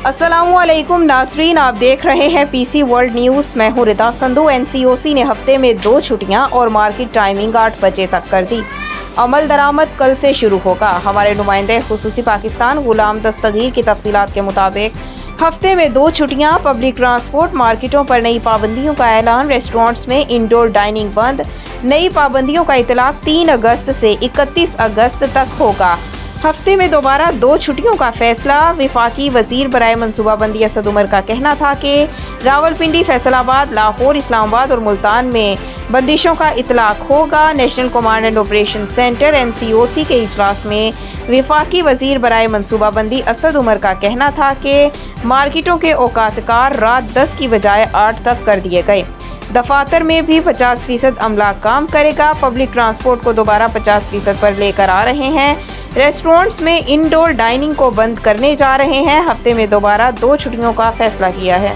अस्सलाम वालेकुम नाज़रीन, आप देख रहे हैं पीसी वर्ल्ड न्यूज़। मैं हूँ रिदा संधू। एनसीओसी ने हफ्ते में 2 छुट्टियाँ और मार्केट टाइमिंग 8 बजे तक कर दी। अमल दरामद कल से शुरू होगा। हमारे नुमाइंदे खुसूसी पाकिस्तान गुलाम दस्तगीर की तफसीलात के मुताबिक हफ्ते में 2 छुट्टियाँ, पब्लिक ट्रांसपोर्ट, मार्केटों पर नई पाबंदियों का ऐलान, रेस्टोरेंट्स में इंडोर डाइनिंग बंद। नई पाबंदियों का इतलाक 3 अगस्त से 31 अगस्त तक होगा। हफ्ते में दोबारा 2 छुट्टियों का फैसला। वफाकी वजीर बराए मनसूबाबंदी असद उमर का कहना था कि रावलपिंडी, फैसलाबाद, लाहौर, इस्लामाबाद और मुल्तान में बंदिशों का इतलाक होगा। National command and operation centre NCOC के इजलास में वफाकी वजीर बराए मनसूबाबंदी असद उमर का कहना था कि मार्केटों के औकातकार रात 10 की बजाय 8 तक कर दिए गए। दफातर में भी 50% अमला काम करेगा। पब्लिक ट्रांसपोर्ट को दोबारा 50% पर लेकर आ रहे हैं। रेस्टोरेंट्स में इंडोर डाइनिंग को बंद करने जा रहे हैं। हफ्ते में दोबारा 2 छुट्टियों का फैसला किया है।